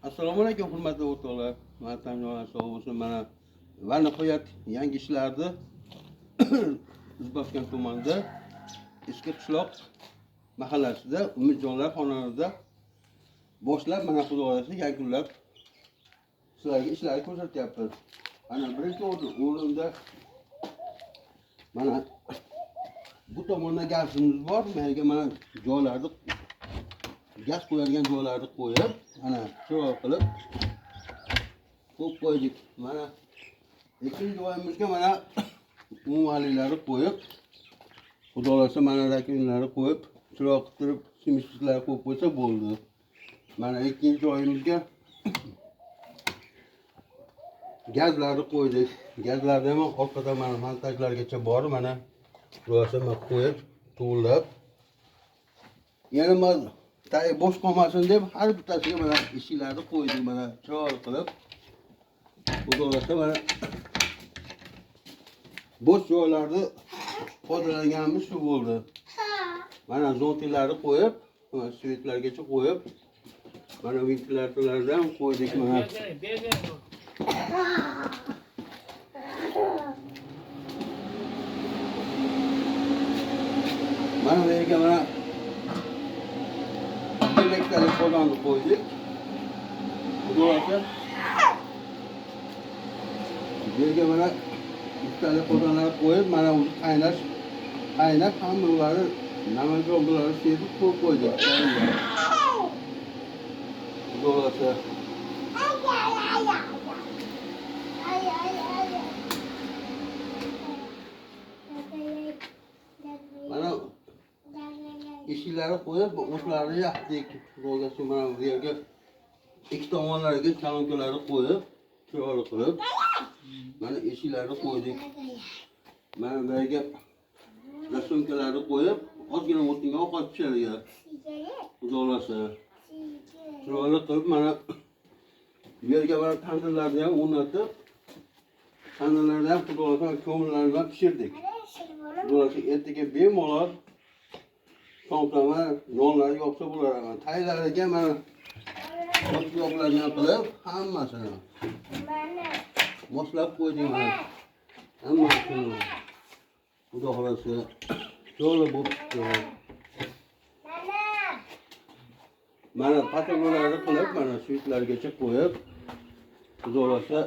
Assalomu alaykum hurmatli o'rtoqlar. Men Tanyoq sog' bo'lsin. Mana va nihoyat yangi ishlarni Uzbekiston tumanida Eski qishloq mahallasida Umidjonlar xonadonida boshlab mana xudo xohlasa yakunlab sizlarga ishlarni ko'rsatyapmiz. Mana birinchi o'rinda mana bu tomonda gazimiz bor. Menga mana joylarni gaz qo'yadigan joylarni qo'yib, mana chiroq qilib qo'yib qo'ydik. Mana ikkinchi joyimizga mana umumanlilarni qo'yib, xudo xohlasa mana rakunlarni qo'yib, chiroq qilib, simishlar qo'yib qo'ysa bo'ldi. Mana ikkinchi joyimizga gazlarni qo'ydik. Gazlarni ham orqadan mana montajlargacha bor, mana xudo xohlasa qo'yib, to'g'rilab. Yana bosh qolmasin deb har bittasiga mana eshiklarni qo'ydik, mana chiroq qilib. Xudo xohlasa mana bosh joylarni foydalanganimiz shu bo'ldi. Mana zontillarni qo'yib, mana svetlargacha qo'yib, mana ventilyatorlardan qo'ydik mana. Mana bu yerga mana elektrikli qozonni qo'ydik. Xudo xohlasa bu yerga mana ikkitali qozonlar qo'yib, mana o'zi qaynab hamma ularni namajon bularni sevib qo'ydik. Xudo xohlasa mana eshiklarni qo'yib, o'tlarni yoqdik. Xudo xohlasa mana bu yerga ikki tomonlariga kolonkalarni qo'yib, chiroq qilib, mana eshiklarni qo'ydik. Mana bu yerga rasonkalarni qo'yib, ozgina o'tinga ovqat pishirgan. Xudo xohlasa chiroq qilib, mana bu yerga mana tandirlarni ham o'rnatib, tandirlarni ham xudo xohlasa ko'mirlarni bilan pishirdik. Xudo xohlasa ertaga bemalol tomtama nonlar yopsa bo'lar. Taylariga mana yoqlarni qilib, hammasini moslab qo'ydik mana. Hammasini xudo xohlasa to'g'ri bo'libdi. Mana patronlarni qilib, mana suyitlargacha qo'yib, xudo xohlasa